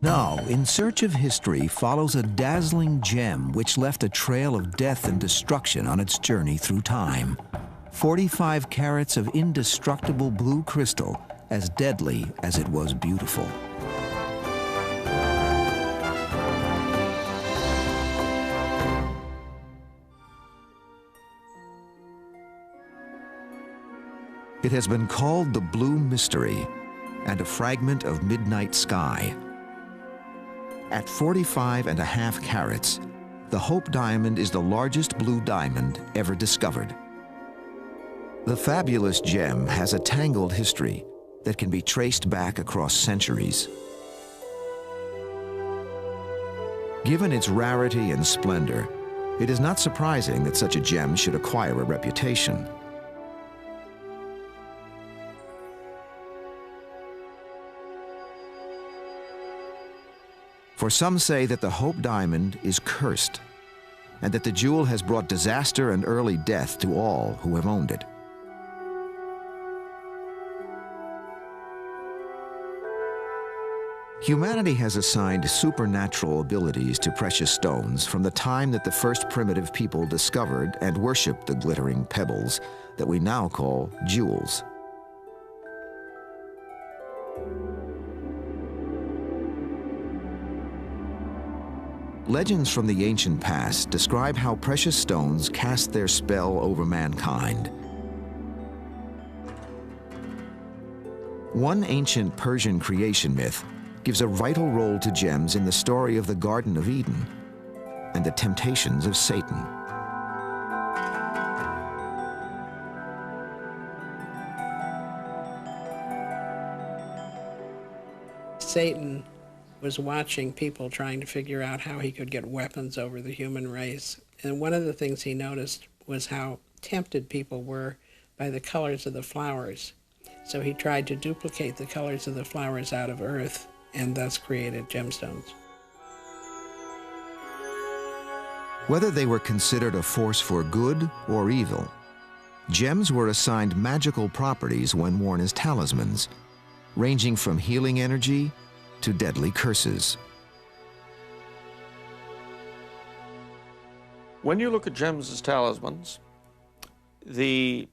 Now, In Search of History follows a dazzling gem which left a trail of death and destruction on its journey through time. 45 carats of indestructible blue crystal, as deadly as it was beautiful. It has been called the Blue Mystery and a fragment of midnight sky. At 45.5 carats, the Hope Diamond is the largest blue diamond ever discovered. The fabulous gem has a tangled history that can be traced back across centuries. Given its rarity and splendor, it is not surprising that such a gem should acquire a reputation. For some say that the Hope Diamond is cursed, and that the jewel has brought disaster and early death to all who have owned it. Humanity has assigned supernatural abilities to precious stones from the time that the first primitive people discovered and worshipped the glittering pebbles that we now call jewels. Legends from the ancient past describe how precious stones cast their spell over mankind. One ancient Persian creation myth gives a vital role to gems in the story of the Garden of Eden and the temptations of Satan. Satan was watching people trying to figure out how he could get weapons over the human race. And one of the things he noticed was how tempted people were by the colors of the flowers. So he tried to duplicate the colors of the flowers out of earth and thus created gemstones. Whether they were considered a force for good or evil, gems were assigned magical properties when worn as talismans, ranging from healing energy to deadly curses. When you look at gems as talismans, the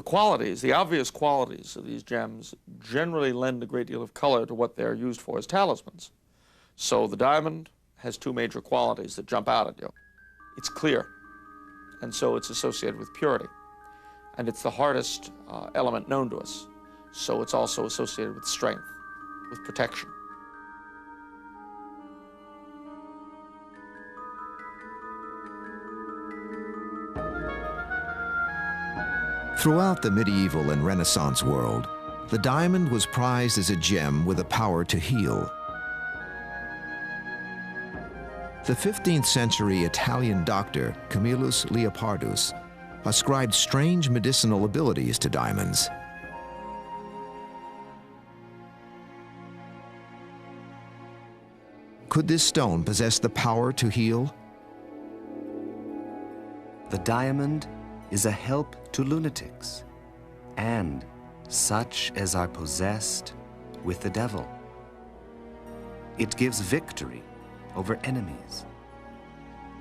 qualities, the obvious qualities of these gems generally lend a great deal of color to what they're used for as talismans. So the diamond has two major qualities that jump out at you. It's clear, and so it's associated with purity. And it's the hardest element known to us, so it's also associated with strength, with protection. Throughout the medieval and Renaissance world, the diamond was prized as a gem with the power to heal. The 15th century Italian doctor Camillus Leopardus ascribed strange medicinal abilities to diamonds. Could this stone possess the power to heal? The diamond is a help to lunatics and such as are possessed with the devil. It gives victory over enemies.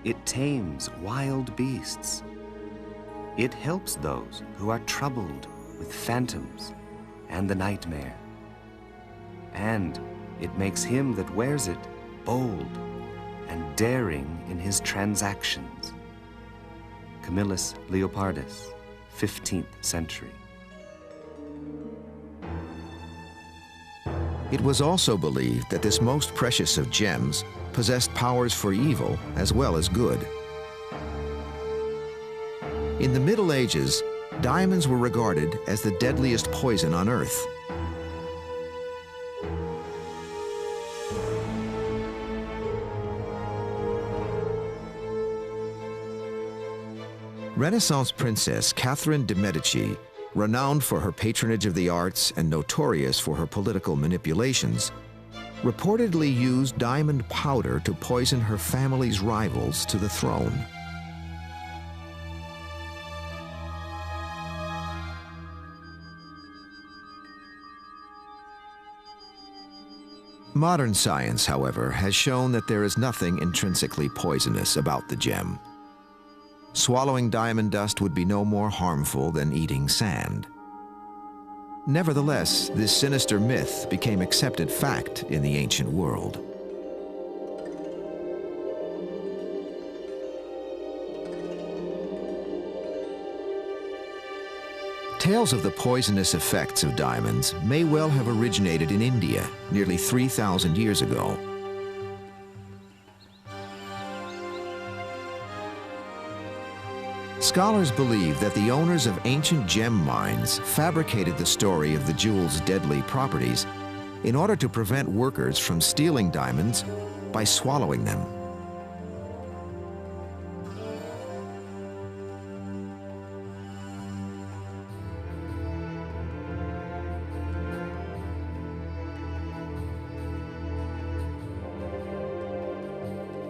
It tames wild beasts. It helps those who are troubled with phantoms and the nightmare. And it makes him that wears it bold and daring in his transactions. Camillus Leopardus, 15th century. It was also believed that this most precious of gems possessed powers for evil as well as good. In the Middle Ages, diamonds were regarded as the deadliest poison on earth. Renaissance princess Catherine de' Medici, renowned for her patronage of the arts and notorious for her political manipulations, reportedly used diamond powder to poison her family's rivals to the throne. Modern science, however, has shown that there is nothing intrinsically poisonous about the gem. Swallowing diamond dust would be no more harmful than eating sand. Nevertheless, this sinister myth became accepted fact in the ancient world. Tales of the poisonous effects of diamonds may well have originated in India nearly 3,000 years ago. Scholars believe that the owners of ancient gem mines fabricated the story of the jewel's deadly properties in order to prevent workers from stealing diamonds by swallowing them.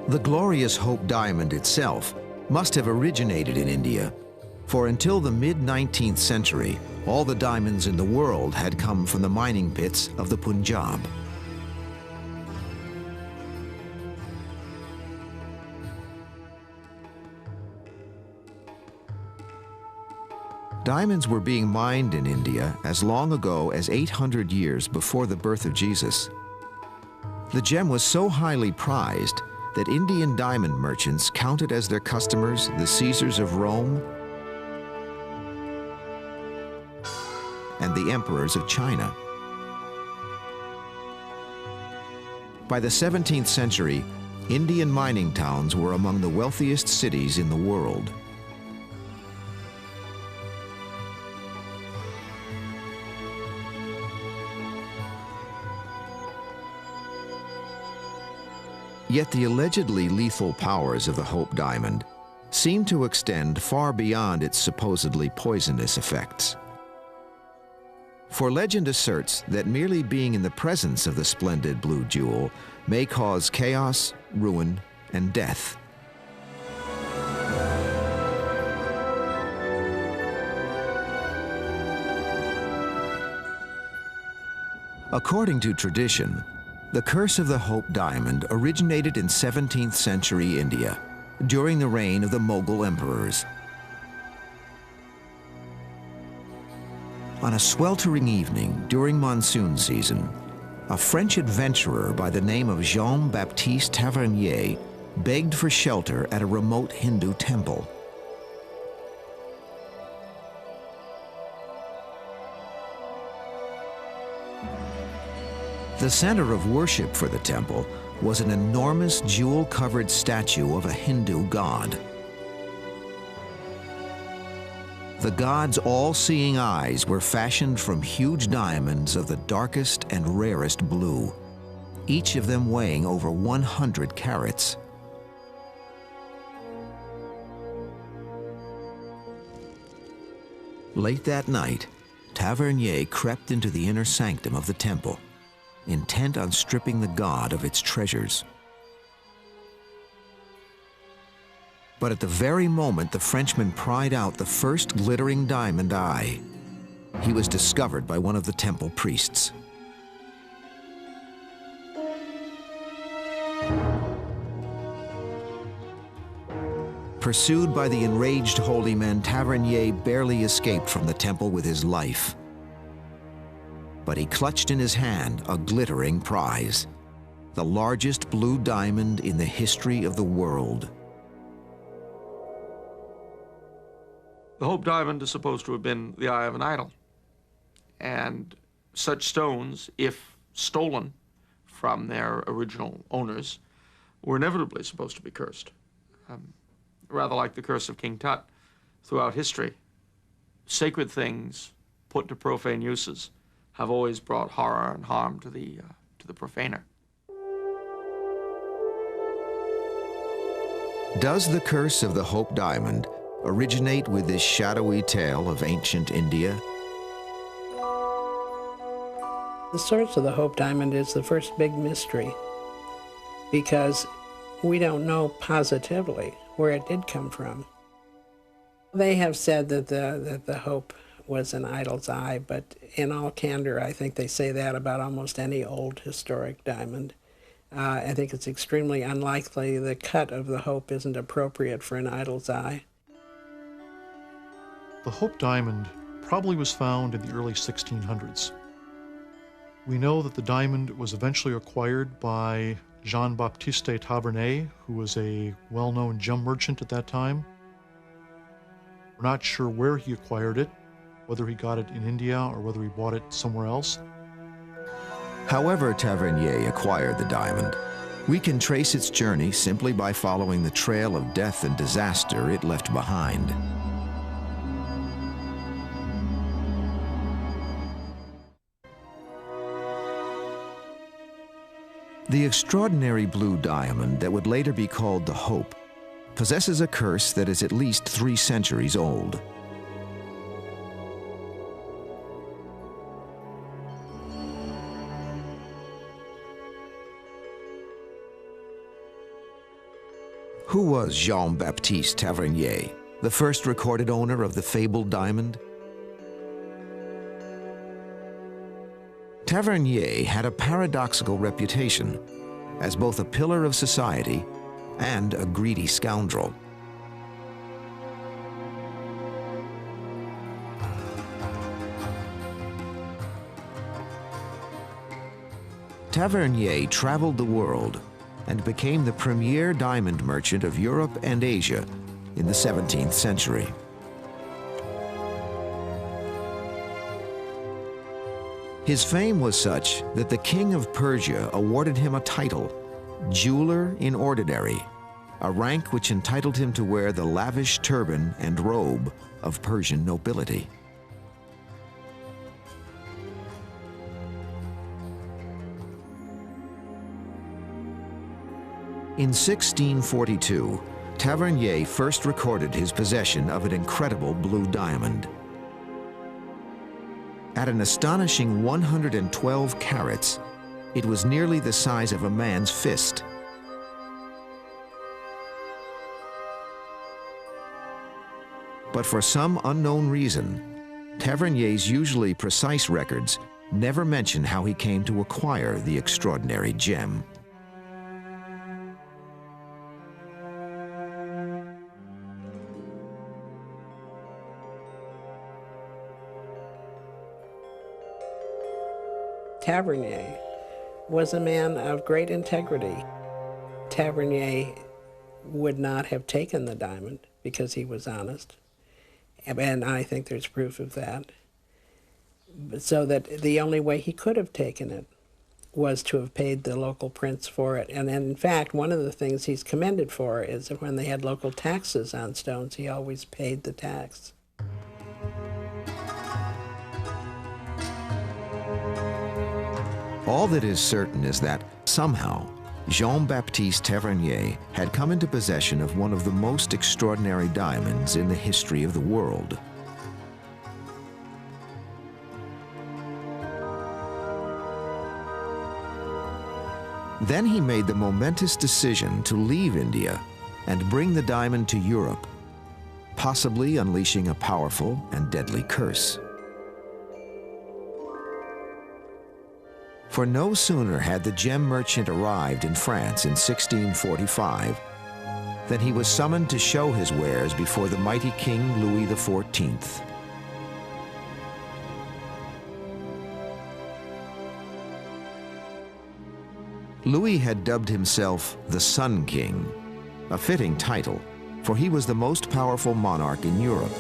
The glorious Hope diamond itself must have originated in India, for until the mid-19th century, all the diamonds in the world had come from the mining pits of the Punjab. Diamonds were being mined in India as long ago as 800 years before the birth of Jesus. The gem was so highly prized that Indian diamond merchants counted as their customers the Caesars of Rome and the emperors of China. By the 17th century, Indian mining towns were among the wealthiest cities in the world. Yet the allegedly lethal powers of the Hope diamond seem to extend far beyond its supposedly poisonous effects. For legend asserts that merely being in the presence of the splendid blue jewel may cause chaos, ruin, and death. According to tradition, the curse of the Hope diamond originated in 17th century India during the reign of the Mughal emperors. On a sweltering evening during monsoon season, a French adventurer by the name of Jean-Baptiste Tavernier begged for shelter at a remote Hindu temple. The center of worship for the temple was an enormous jewel-covered statue of a Hindu god. The god's all-seeing eyes were fashioned from huge diamonds of the darkest and rarest blue, each of them weighing over 100 carats. Late that night, Tavernier crept into the inner sanctum of the temple, intent on stripping the god of its treasures. But at the very moment the Frenchman pried out the first glittering diamond eye, he was discovered by one of the temple priests. Pursued by the enraged holy men, Tavernier barely escaped from the temple with his life. But he clutched in his hand a glittering prize, the largest blue diamond in the history of the world. The Hope diamond is supposed to have been the eye of an idol. And such stones, if stolen from their original owners, were inevitably supposed to be cursed. Rather like the curse of King Tut throughout history. Sacred things put to profane uses have always brought horror and harm to the profaner. Does the curse of the Hope diamond originate with this shadowy tale of ancient India? The source of the Hope diamond is the first big mystery, because we don't know positively where it did come from. They have said that the Hope was an idol's eye, but in all candor, I think they say that about almost any old historic diamond. I think it's extremely unlikely the cut of the Hope isn't appropriate for an idol's eye. The Hope diamond probably was found in the early 1600s. We know that the diamond was eventually acquired by Jean-Baptiste Tavernier, who was a well-known gem merchant at that time. We're not sure where he acquired it, whether he got it in India or whether he bought it somewhere else. However Tavernier acquired the diamond, we can trace its journey simply by following the trail of death and disaster it left behind. The extraordinary blue diamond that would later be called the Hope possesses a curse that is at least 3 centuries old. Who was Jean-Baptiste Tavernier, the first recorded owner of the fabled diamond? Tavernier had a paradoxical reputation as both a pillar of society and a greedy scoundrel. Tavernier traveled the world and became the premier diamond merchant of Europe and Asia in the 17th century. His fame was such that the king of Persia awarded him a title, Jeweler in Ordinary, a rank which entitled him to wear the lavish turban and robe of Persian nobility. In 1642, Tavernier first recorded his possession of an incredible blue diamond. At an astonishing 112 carats, it was nearly the size of a man's fist. But for some unknown reason, Tavernier's usually precise records never mention how he came to acquire the extraordinary gem. Tavernier was a man of great integrity. Tavernier would not have taken the diamond because he was honest, and I think there's proof of that. So that the only way he could have taken it was to have paid the local prince for it. And in fact, one of the things he's commended for is that when they had local taxes on stones, he always paid the tax. All that is certain is that, somehow, Jean-Baptiste Tavernier had come into possession of one of the most extraordinary diamonds in the history of the world. Then he made the momentous decision to leave India and bring the diamond to Europe, possibly unleashing a powerful and deadly curse. For no sooner had the gem merchant arrived in France in 1645 than he was summoned to show his wares before the mighty King Louis XIV. Louis had dubbed himself the Sun King, a fitting title, for he was the most powerful monarch in Europe,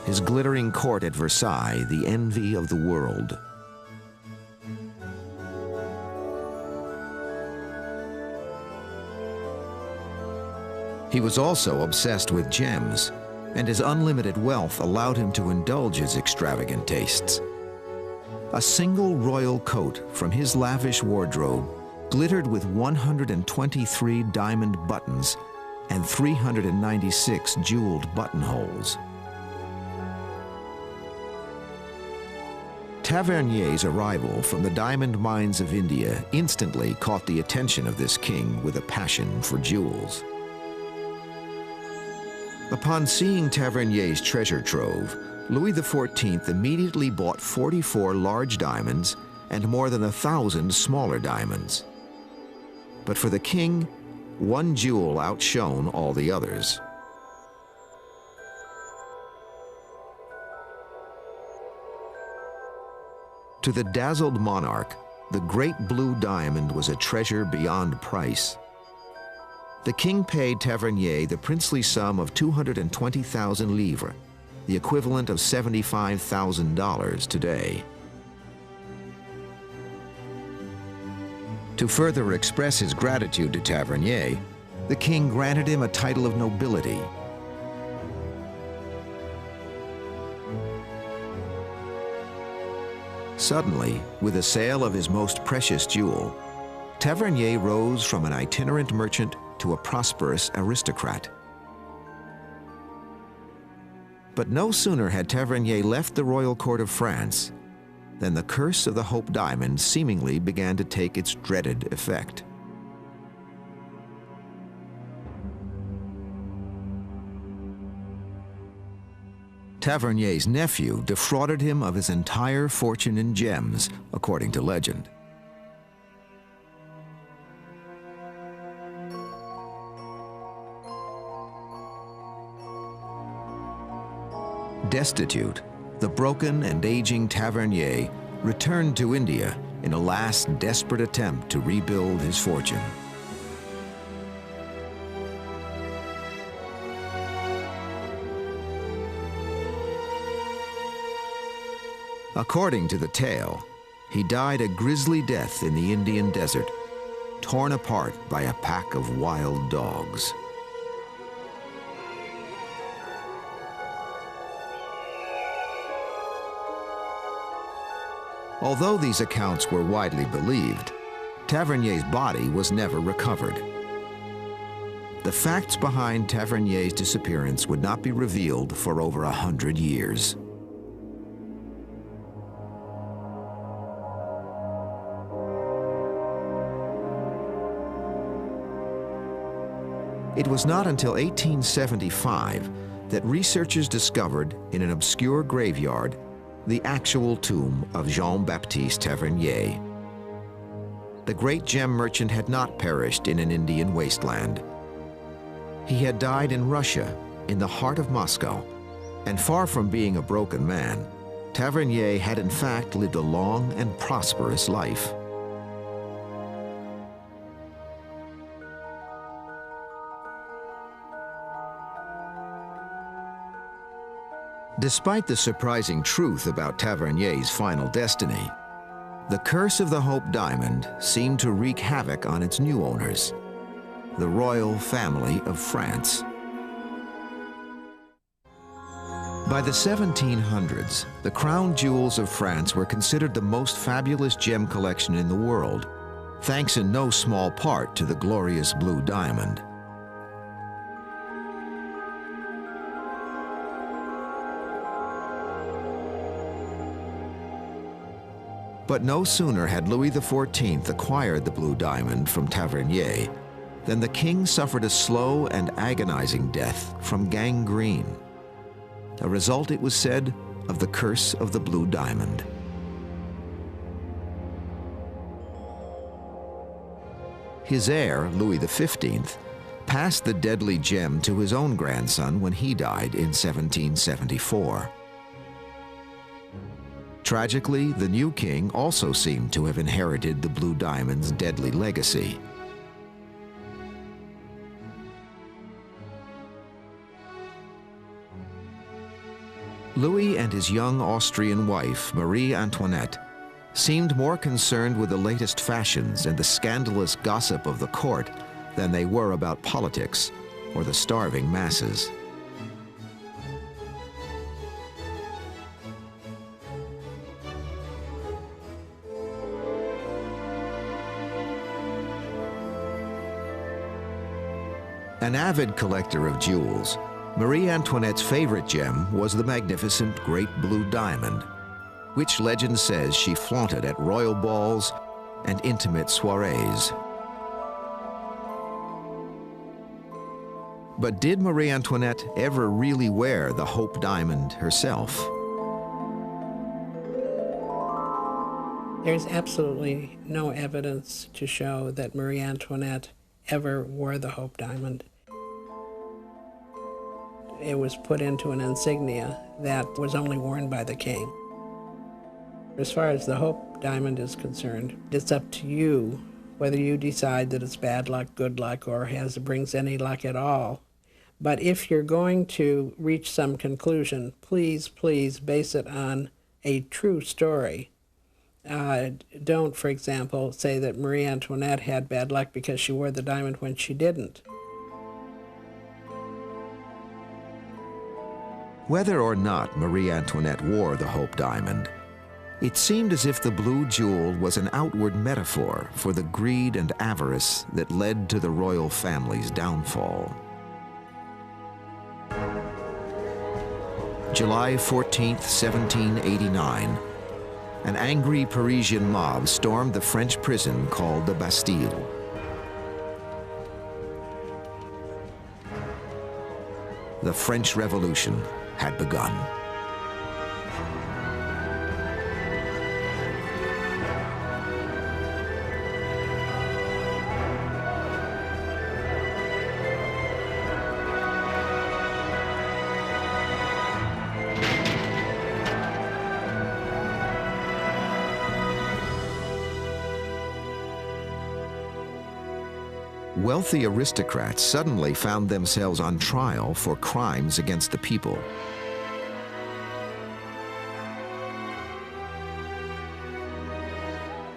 his glittering court at Versailles the envy of the world. He was also obsessed with gems, and his unlimited wealth allowed him to indulge his extravagant tastes. A single royal coat from his lavish wardrobe glittered with 123 diamond buttons and 396 jeweled buttonholes. Tavernier's arrival from the diamond mines of India instantly caught the attention of this king with a passion for jewels. Upon seeing Tavernier's treasure trove, Louis XIV immediately bought 44 large diamonds and more than 1,000 smaller diamonds. But for the king, one jewel outshone all the others. To the dazzled monarch, the great blue diamond was a treasure beyond price. The king paid Tavernier the princely sum of 220,000 livres, the equivalent of $75,000 today. To further express his gratitude to Tavernier, the king granted him a title of nobility. Suddenly, with the sale of his most precious jewel, Tavernier rose from an itinerant merchant to a prosperous aristocrat. But no sooner had Tavernier left the royal court of France than the curse of the Hope Diamond seemingly began to take its dreaded effect. Tavernier's nephew defrauded him of his entire fortune in gems, according to legend. Destitute, the broken and aging Tavernier returned to India in a last desperate attempt to rebuild his fortune. According to the tale, he died a grisly death in the Indian desert, torn apart by a pack of wild dogs. Although these accounts were widely believed, Tavernier's body was never recovered. The facts behind Tavernier's disappearance would not be revealed for over 100 years. It was not until 1875 that researchers discovered in an obscure graveyard the actual tomb of Jean-Baptiste Tavernier. The great gem merchant had not perished in an Indian wasteland. He had died in Russia, in the heart of Moscow, and far from being a broken man, Tavernier had in fact lived a long and prosperous life. Despite the surprising truth about Tavernier's final destiny, the curse of the Hope Diamond seemed to wreak havoc on its new owners, the royal family of France. By the 1700s, the crown jewels of France were considered the most fabulous gem collection in the world, thanks in no small part to the glorious blue diamond. But no sooner had Louis XIV acquired the blue diamond from Tavernier than the king suffered a slow and agonizing death from gangrene, a result, it was said, of the curse of the blue diamond. His heir, Louis XV, passed the deadly gem to his own grandson when he died in 1774. Tragically, the new king also seemed to have inherited the blue diamond's deadly legacy. Louis and his young Austrian wife, Marie Antoinette, seemed more concerned with the latest fashions and the scandalous gossip of the court than they were about politics or the starving masses. An avid collector of jewels, Marie Antoinette's favorite gem was the magnificent Great Blue Diamond, which legend says she flaunted at royal balls and intimate soirees. But did Marie Antoinette ever really wear the Hope Diamond herself? There's absolutely no evidence to show that Marie Antoinette ever wore the Hope Diamond. It was put into an insignia that was only worn by the king. As far as the Hope Diamond is concerned, it's up to you whether you decide that it's bad luck, good luck, or brings any luck at all. But if you're going to reach some conclusion, please, please base it on a true story. Don't, for example, say that Marie Antoinette had bad luck because she wore the diamond when she didn't. Whether or not Marie Antoinette wore the Hope Diamond, it seemed as if the blue jewel was an outward metaphor for the greed and avarice that led to the royal family's downfall. July 14th, 1789, an angry Parisian mob stormed the French prison called the Bastille. The French Revolution had begun. Wealthy aristocrats suddenly found themselves on trial for crimes against the people.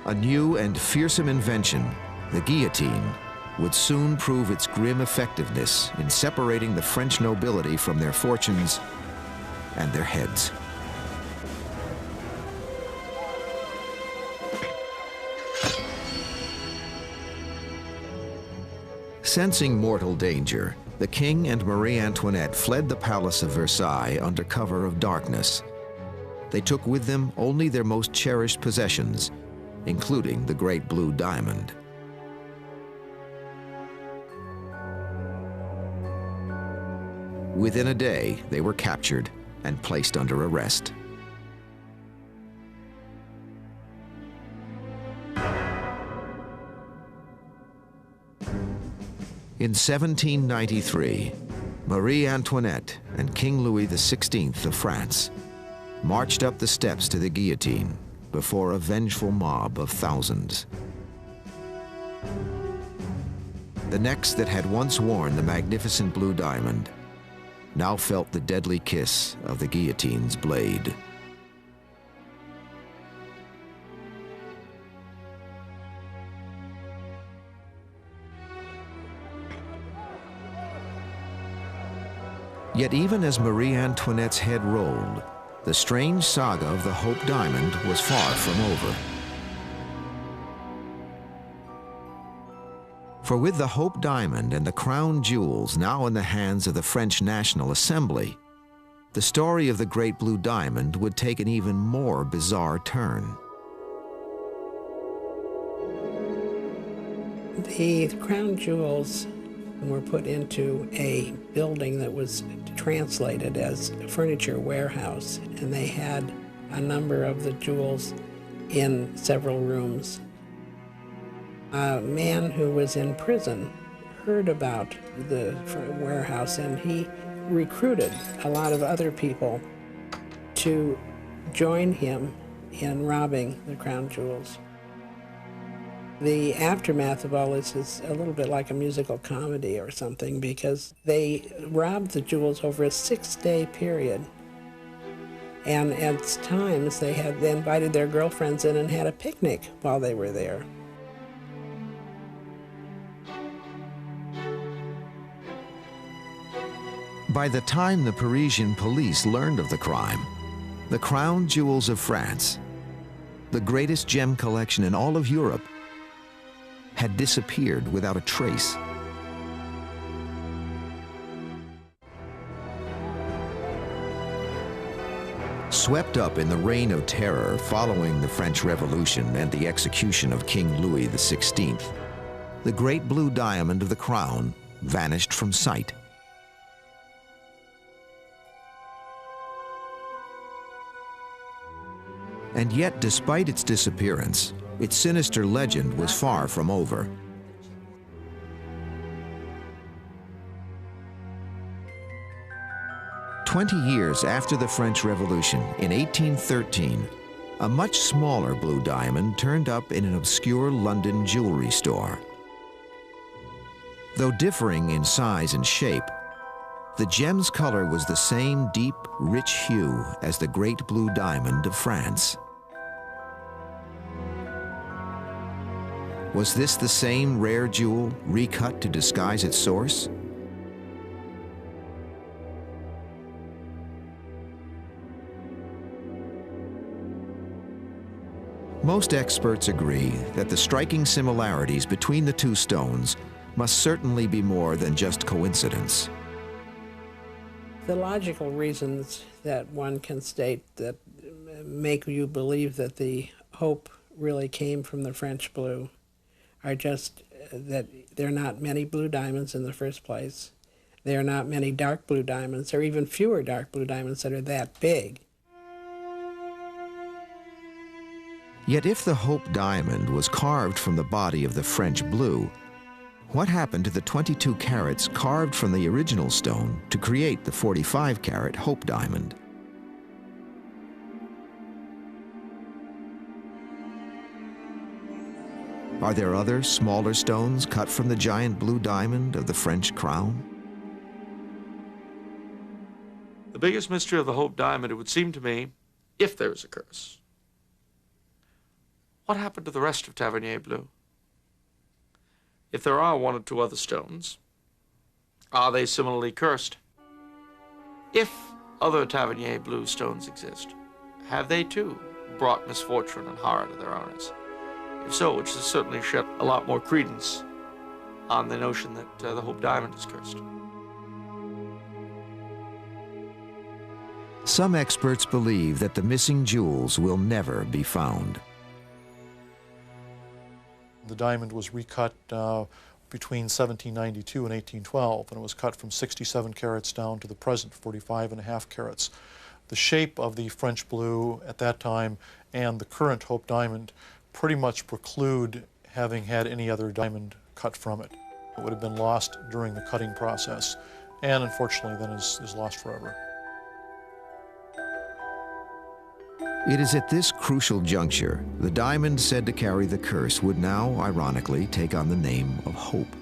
A new and fearsome invention, the guillotine, would soon prove its grim effectiveness in separating the French nobility from their fortunes and their heads. Sensing mortal danger, the king and Marie Antoinette fled the Palace of Versailles under cover of darkness. They took with them only their most cherished possessions, including the great blue diamond. Within a day, they were captured and placed under arrest. In 1793, Marie Antoinette and King Louis XVI of France marched up the steps to the guillotine before a vengeful mob of thousands. The necks that had once worn the magnificent blue diamond now felt the deadly kiss of the guillotine's blade. Yet even as Marie Antoinette's head rolled, the strange saga of the Hope Diamond was far from over. For with the Hope Diamond and the crown jewels now in the hands of the French National Assembly, the story of the Great Blue Diamond would take an even more bizarre turn. The crown jewels were put into a building that was translated as a furniture warehouse, and they had a number of the jewels in several rooms. A man who was in prison heard about the warehouse, and he recruited a lot of other people to join him in robbing the crown jewels. The aftermath of all this is a little bit like a musical comedy or something, because they robbed the jewels over a 6-day period. And at times they invited their girlfriends in and had a picnic while they were there. By the time the Parisian police learned of the crime, the crown jewels of France, the greatest gem collection in all of Europe, had disappeared without a trace. Swept up in the reign of terror following the French Revolution and the execution of King Louis XVI, the great blue diamond of the crown vanished from sight. And yet, despite its disappearance, its sinister legend was far from over. "20 years after the French Revolution, in 1813, a much smaller blue diamond turned up in an obscure London jewelry store. Though differing in size and shape, the gem's color was the same deep, rich hue as the great blue diamond of France. Was this the same rare jewel recut to disguise its source? Most experts agree that the striking similarities between the two stones must certainly be more than just coincidence. The logical reasons that one can state that make you believe that the hope really came from the French blue are just that there are not many blue diamonds in the first place. There are not many dark blue diamonds, or even fewer dark blue diamonds that are that big. Yet if the Hope diamond was carved from the body of the French blue, what happened to the 22 carats carved from the original stone to create the 45-carat Hope diamond? Are there other, smaller stones cut from the giant blue diamond of the French crown? The biggest mystery of the Hope diamond, it would seem to me, if there is a curse, what happened to the rest of Tavernier blue? If there are one or two other stones, are they similarly cursed? If other Tavernier blue stones exist, have they too brought misfortune and horror to their owners? If so, which has certainly shed a lot more credence on the notion that the Hope diamond is cursed. Some experts believe that the missing jewels will never be found. The diamond was recut between 1792 and 1812, and it was cut from 67 carats down to the present 45.5 carats. The shape of the French blue at that time and the current Hope diamond pretty much preclude having had any other diamond cut from it. It would have been lost during the cutting process, and unfortunately then is lost forever. It is at this crucial juncture, the diamond said to carry the curse would now, ironically, take on the name of Hope.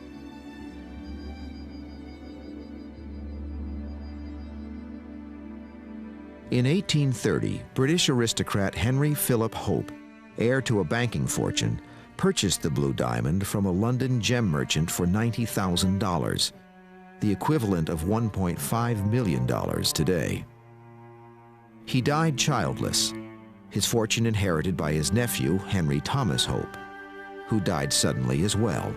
In 1830, British aristocrat Henry Philip Hope, heir to a banking fortune, purchased the blue diamond from a London gem merchant for $90,000, the equivalent of $1.5 million today. He died childless, his fortune inherited by his nephew, Henry Thomas Hope, who died suddenly as well.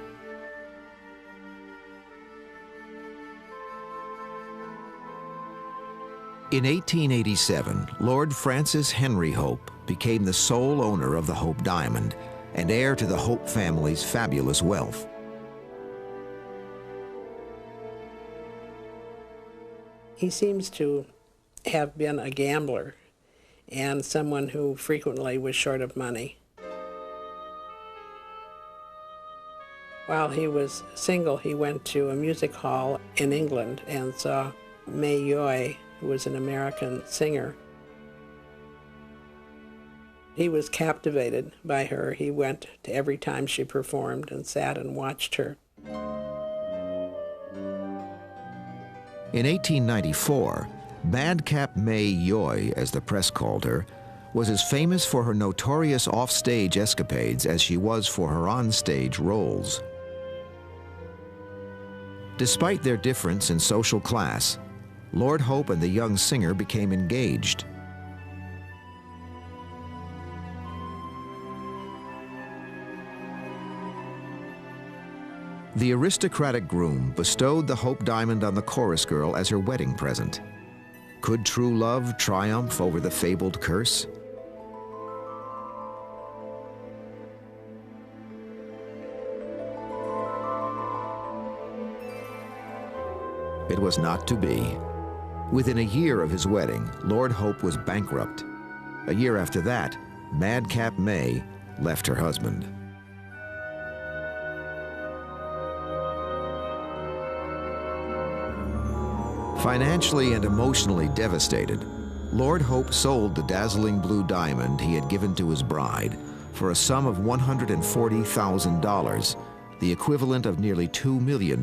In 1887, Lord Francis Henry Hope became the sole owner of the Hope diamond and heir to the Hope family's fabulous wealth. He seems to have been a gambler and someone who frequently was short of money. While he was single, he went to a music hall in England and saw May Yoy, who was an American singer. He was captivated by her. He went to every time she performed and sat and watched her. In 1894, Madcap May Yoy, as the press called her, was as famous for her notorious off-stage escapades as she was for her on-stage roles. Despite their difference in social class, Lord Hope and the young singer became engaged. The aristocratic groom bestowed the Hope diamond on the chorus girl as her wedding present. Could true love triumph over the fabled curse? It was not to be. Within a year of his wedding, Lord Hope was bankrupt. A year after that, Madcap May left her husband. Financially and emotionally devastated, Lord Hope sold the dazzling blue diamond he had given to his bride for a sum of $140,000, the equivalent of nearly $2 million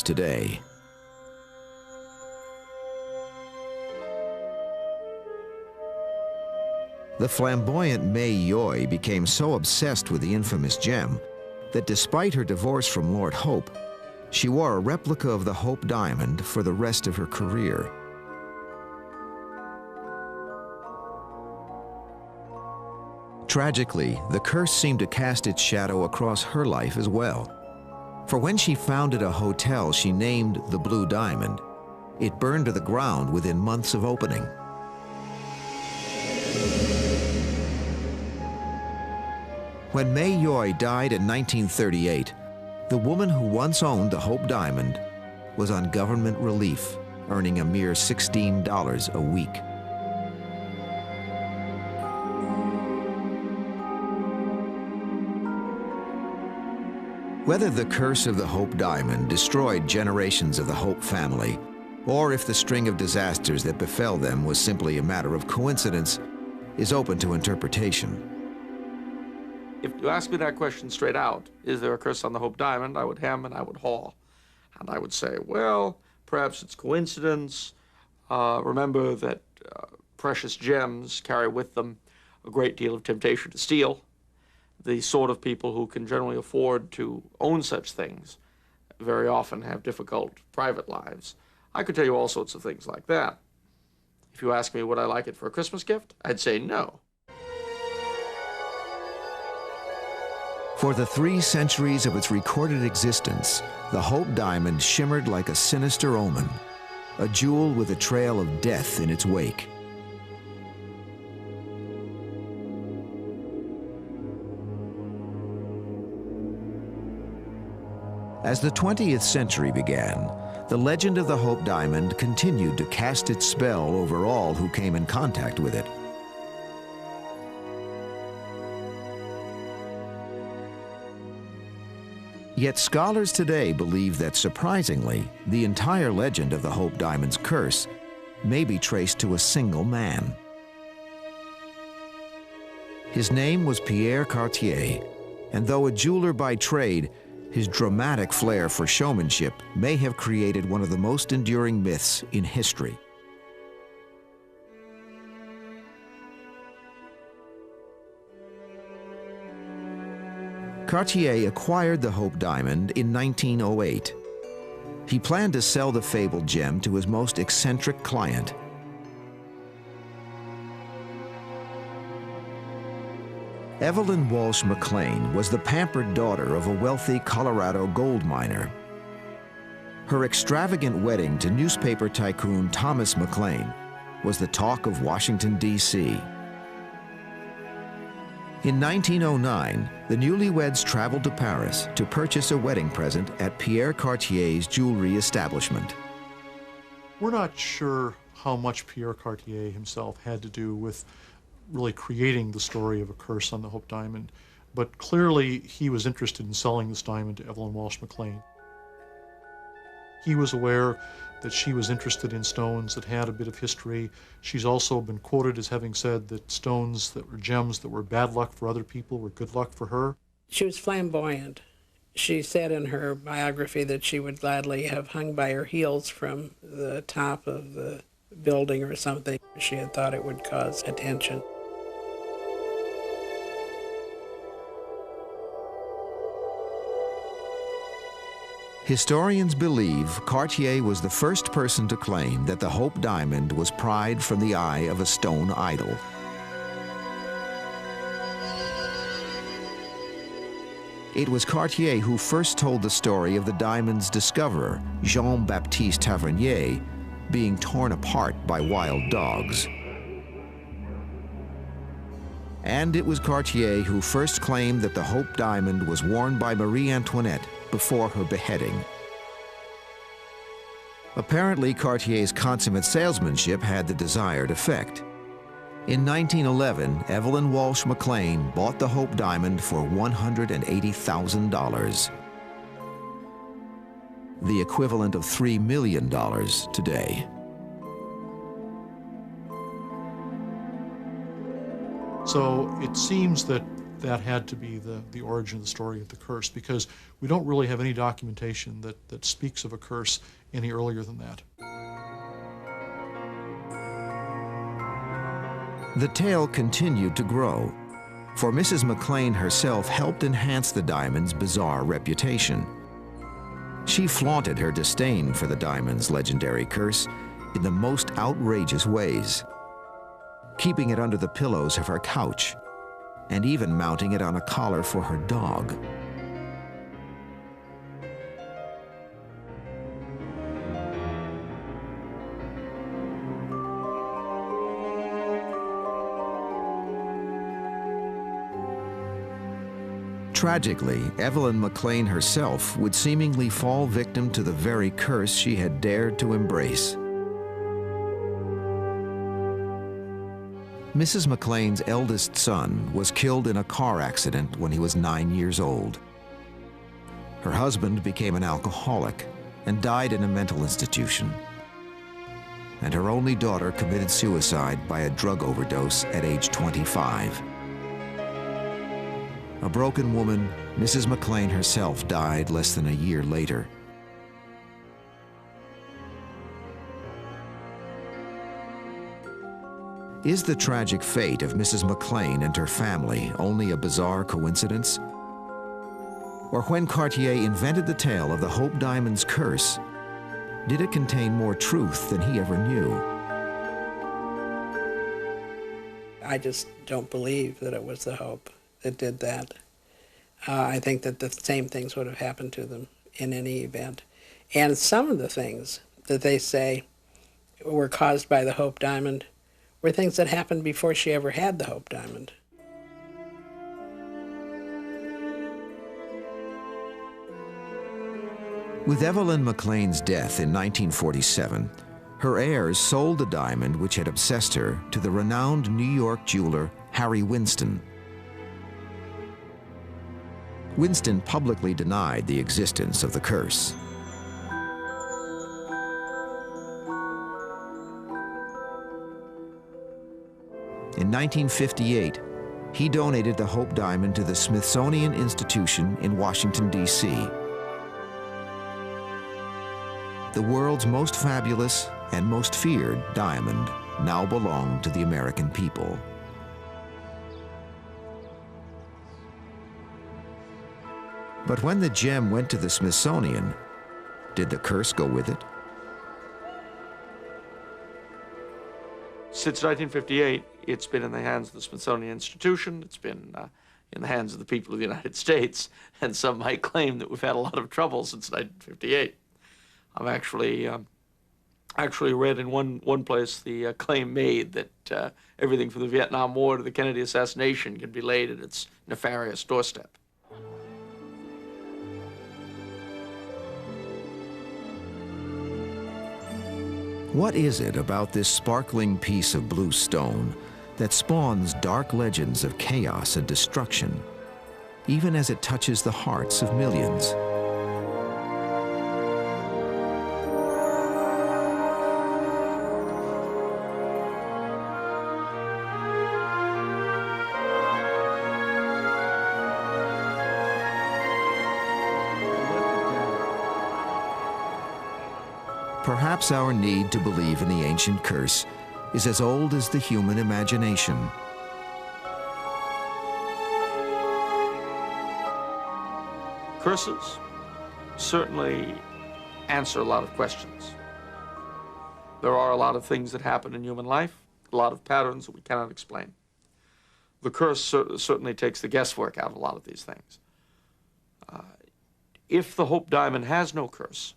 today. The flamboyant May Yoy became so obsessed with the infamous gem that despite her divorce from Lord Hope, she wore a replica of the Hope diamond for the rest of her career. Tragically, the curse seemed to cast its shadow across her life as well. For when she founded a hotel she named the Blue Diamond, it burned to the ground within months of opening. When May Yoy died in 1938, the woman who once owned the Hope Diamond was on government relief, earning a mere $16 a week. Whether the curse of the Hope Diamond destroyed generations of the Hope family, or if the string of disasters that befell them was simply a matter of coincidence, is open to interpretation. If you ask me that question straight out, is there a curse on the Hope Diamond, I would hem and I would haw. And I would say, well, perhaps it's coincidence. Remember that precious gems carry with them a great deal of temptation to steal. The sort of people who can generally afford to own such things very often have difficult private lives. I could tell you all sorts of things like that. If you ask me would I like it for a Christmas gift, I'd say no. For the 3 centuries of its recorded existence, the Hope Diamond shimmered like a sinister omen, a jewel with a trail of death in its wake. As the 20th century began, the legend of the Hope Diamond continued to cast its spell over all who came in contact with it. Yet scholars today believe that, surprisingly, the entire legend of the Hope Diamond's curse may be traced to a single man. His name was Pierre Cartier, and though a jeweler by trade, his dramatic flair for showmanship may have created one of the most enduring myths in history. Cartier acquired the Hope Diamond in 1908. He planned to sell the fabled gem to his most eccentric client. Evelyn Walsh McLean was the pampered daughter of a wealthy Colorado gold miner. Her extravagant wedding to newspaper tycoon Thomas McLean was the talk of Washington, D.C. In 1909, the newlyweds traveled to Paris to purchase a wedding present at Pierre Cartier's jewelry establishment. We're not sure how much Pierre Cartier himself had to do with really creating the story of a curse on the Hope Diamond, but clearly he was interested in selling this diamond to Evelyn Walsh McLean. He was aware that she was interested in stones that had a bit of history. She's also been quoted as having said that stones that were gems that were bad luck for other people were good luck for her. She was flamboyant. She said in her biography that she would gladly have hung by her heels from the top of the building or something. She had thought it would cause attention. Historians believe Cartier was the first person to claim that the Hope Diamond was pried from the eye of a stone idol. It was Cartier who first told the story of the diamond's discoverer, Jean-Baptiste Tavernier, being torn apart by wild dogs. And it was Cartier who first claimed that the Hope Diamond was worn by Marie Antoinette before her beheading. Apparently, Cartier's consummate salesmanship had the desired effect. In 1911, Evelyn Walsh McLean bought the Hope Diamond for $180,000, the equivalent of $3 million today. So it seems that that had to be the origin of the story of the curse, because we don't really have any documentation that speaks of a curse any earlier than that. The tale continued to grow, for Mrs. McLean herself helped enhance the diamond's bizarre reputation. She flaunted her disdain for the diamond's legendary curse in the most outrageous ways, keeping it under the pillows of her couch, and even mounting it on a collar for her dog. Tragically, Evelyn McLean herself would seemingly fall victim to the very curse she had dared to embrace. Mrs. McLean's eldest son was killed in a car accident when he was 9 years old. Her husband became an alcoholic and died in a mental institution. And her only daughter committed suicide by a drug overdose at age 25. A broken woman, Mrs. McLean herself died less than a year later. Is the tragic fate of Mrs. McLean and her family only a bizarre coincidence? Or when Cartier invented the tale of the Hope Diamond's curse, did it contain more truth than he ever knew? I just don't believe that it was the Hope that did that. I think that the same things would have happened to them in any event. And some of the things that they say were caused by the Hope Diamond were things that happened before she ever had the Hope Diamond. With Evelyn McLean's death in 1947, her heirs sold the diamond which had obsessed her to the renowned New York jeweler Harry Winston. Winston publicly denied the existence of the curse. In 1958, he donated the Hope Diamond to the Smithsonian Institution in Washington, D.C. The world's most fabulous and most feared diamond now belonged to the American people. But when the gem went to the Smithsonian, did the curse go with it? Since 1958, it's been in the hands of the Smithsonian Institution. It's been in the hands of the people of the United States, and some might claim that we've had a lot of trouble since 1958. I've actually read in one place the claim made that everything from the Vietnam War to the Kennedy assassination can be laid at its nefarious doorstep. What is it about this sparkling piece of blue stone that spawns dark legends of chaos and destruction, even as it touches the hearts of millions? Perhaps our need to believe in the ancient curse is as old as the human imagination. Curses certainly answer a lot of questions. There are a lot of things that happen in human life, a lot of patterns that we cannot explain. The curse certainly takes the guesswork out of a lot of these things. If the Hope Diamond has no curse,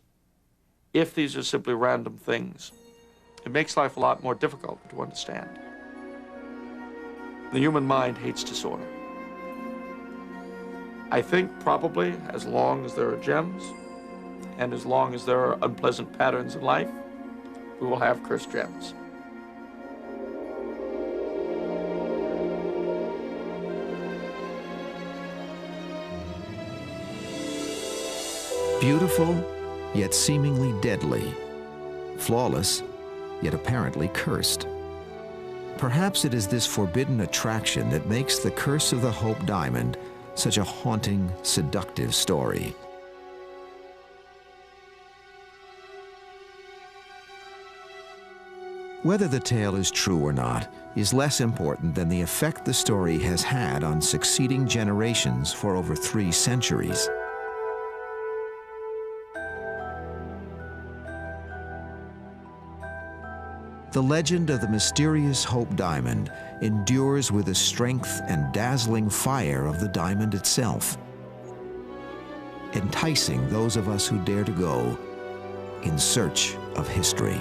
if these are simply random things, it makes life a lot more difficult to understand. The human mind hates disorder. I think probably as long as there are gems, and as long as there are unpleasant patterns in life, we will have cursed gems. Beautiful, yet seemingly deadly. Flawless, yet apparently cursed. Perhaps it is this forbidden attraction that makes the Curse of the Hope Diamond such a haunting, seductive story. Whether the tale is true or not is less important than the effect the story has had on succeeding generations for over 3 centuries. The legend of the mysterious Hope Diamond endures with the strength and dazzling fire of the diamond itself, enticing those of us who dare to go in search of history.